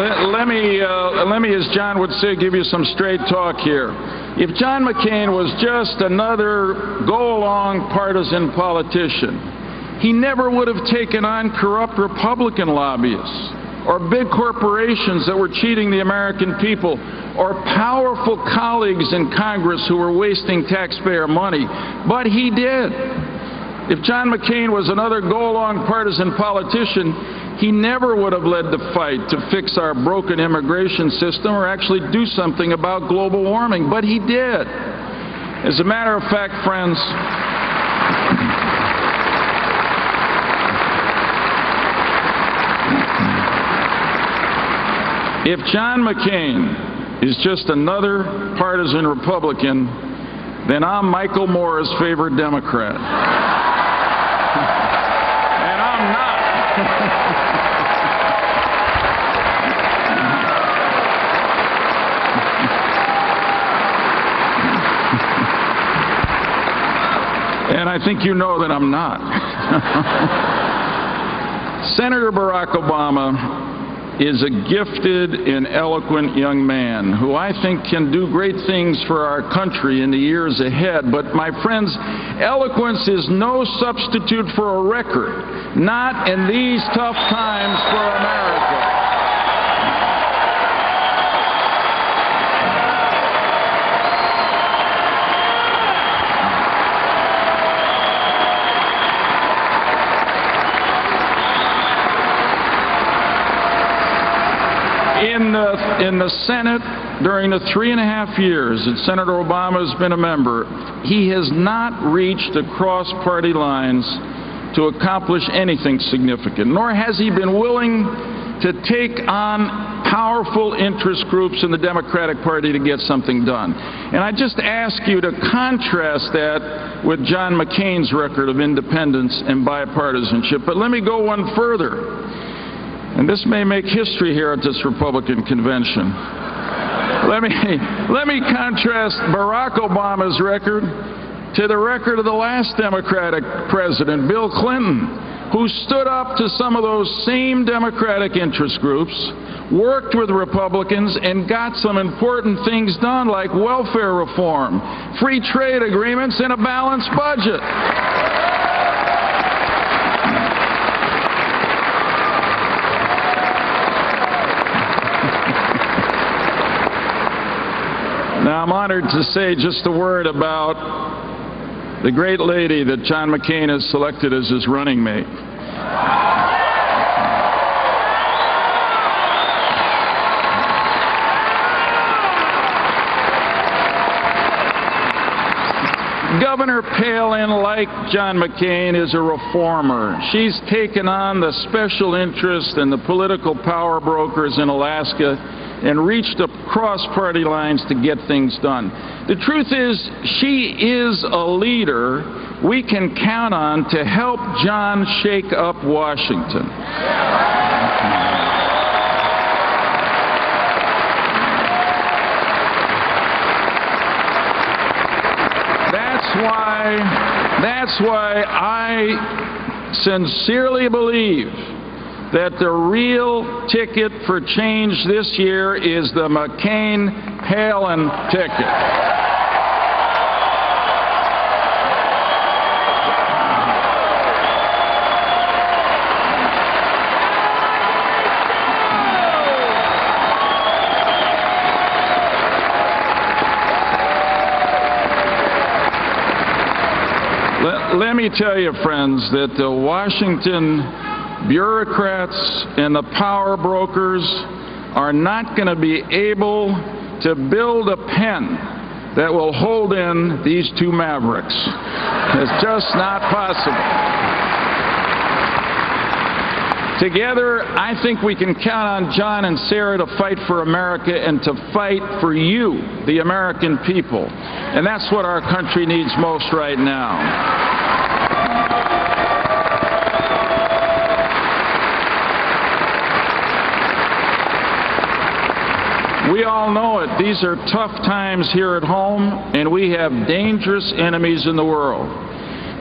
let me, as John would say, give you some straight talk here. If John McCain was just another go-along partisan politician, he never would have taken on corrupt Republican lobbyists or big corporations that were cheating the American people or powerful colleagues in Congress who were wasting taxpayer money. But he did. If John McCain was another go-along partisan politician, he never would have led the fight to fix our broken immigration system or actually do something about global warming, but he did. As a matter of fact, friends, if John McCain is just another partisan Republican, then I'm Michael Moore's favorite Democrat. And I'm not. And I think you know that I'm not. Senator Barack Obama is a gifted and eloquent young man who I think can do great things for our country in the years ahead. But, my friends, eloquence is no substitute for a record, not in these tough times for America. In the Senate, during the 3.5 years that Senator Obama has been a member, he has not reached across party lines to accomplish anything significant, nor has he been willing to take on powerful interest groups in the Democratic Party to get something done. And I just ask you to contrast that with John McCain's record of independence and bipartisanship. But let me go one further. And this may make history here at this Republican convention. Let me contrast Barack Obama's record to the record of the last Democratic president, Bill Clinton, who stood up to some of those same Democratic interest groups, worked with Republicans, and got some important things done like welfare reform, free trade agreements, and a balanced budget. Now, I'm honored to say just a word about the great lady that John McCain has selected as his running mate. Governor Palin, like John McCain, is a reformer. She's taken on the special interest and the political power brokers in Alaska and reached across party lines to get things done. The truth is, she is a leader we can count on to help John shake up Washington. That's why I sincerely believe that the real ticket for change this year is the McCain-Palin ticket. Let me tell you, friends, that the Washington bureaucrats and the power brokers are not going to be able to build a pen that will hold in these two mavericks. It's just not possible. Together, I think we can count on John and Sarah to fight for America and to fight for you, the American people. And that's what our country needs most right now. We all know it. These are tough times here at home, and we have dangerous enemies in the world.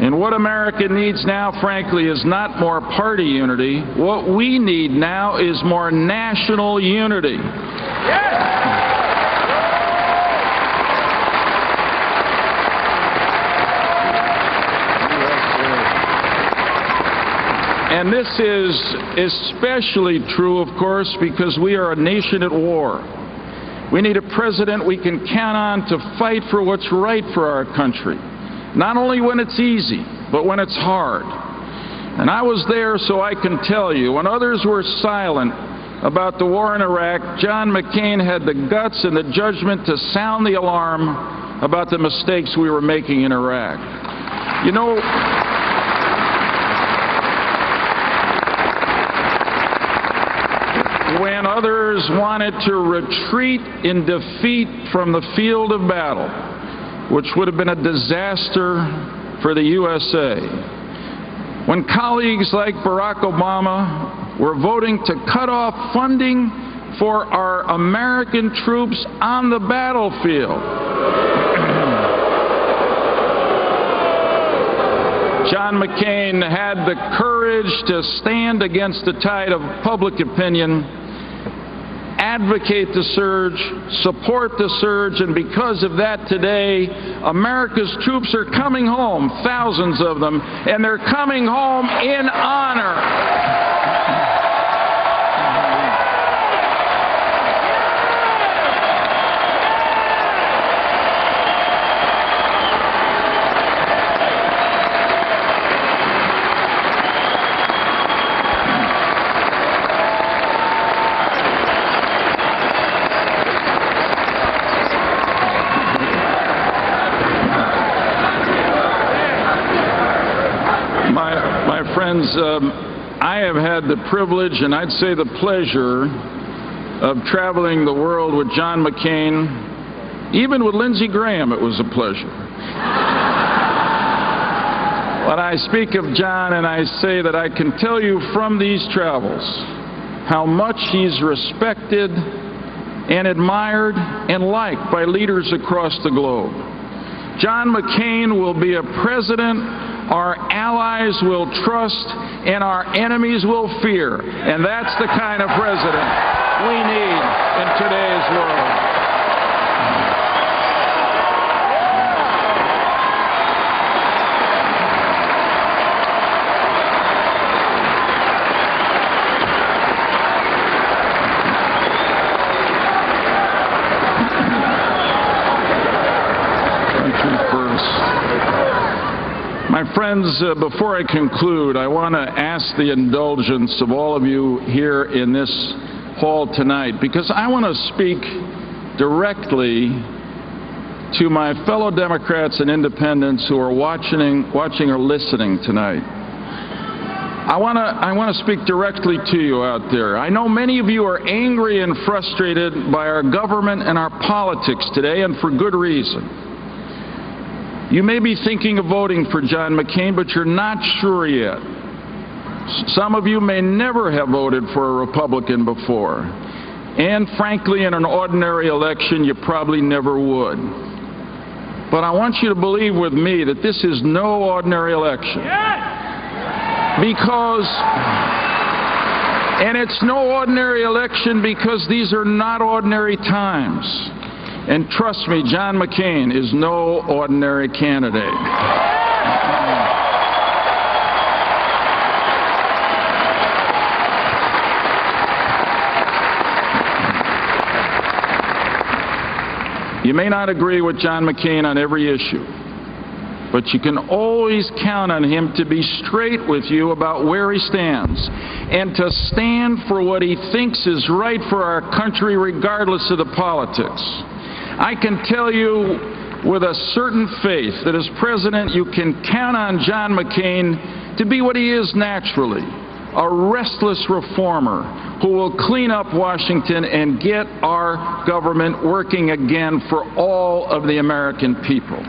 And what America needs now, frankly, is not more party unity. What we need now is more national unity. And this is especially true, of course, because we are a nation at war. We need a president we can count on to fight for what's right for our country, not only when it's easy, but when it's hard. And I was there, so I can tell you, when others were silent about the war in Iraq, John McCain had the guts and the judgment to sound the alarm about the mistakes we were making in Iraq. You know, when others wanted to retreat in defeat from the field of battle, which would have been a disaster for the USA, when colleagues like Barack Obama were voting to cut off funding for our American troops on the battlefield, John McCain had the courage to stand against the tide of public opinion, advocate the surge, support the surge, and because of that today, America's troops are coming home, thousands of them, and they're coming home in honor. Friends, I have had the privilege, and I'd say the pleasure, of traveling the world with John McCain. Even with Lindsey Graham, it was a pleasure. When I speak of John, and I say that I can tell you from these travels how much he's respected and admired and liked by leaders across the globe. John McCain will be a president our allies will trust and our enemies will fear. And that's the kind of president we need in today's world. My friends, before I conclude, I want to ask the indulgence of all of you here in this hall tonight, because I want to speak directly to my fellow Democrats and independents who are watching or listening tonight. I want to speak directly to you out there. I know many of you are angry and frustrated by our government and our politics today, and for good reason. You may be thinking of voting for John McCain, but you're not sure yet. Some of you may never have voted for a Republican before. And frankly, in an ordinary election, you probably never would. But I want you to believe with me that this is no ordinary election. And it's no ordinary election because these are not ordinary times. And trust me, John McCain is no ordinary candidate. You may not agree with John McCain on every issue, but you can always count on him to be straight with you about where he stands and to stand for what he thinks is right for our country regardless of the politics. I can tell you with a certain faith that as president you can count on John McCain to be what he is naturally, a restless reformer who will clean up Washington and get our government working again for all of the American people.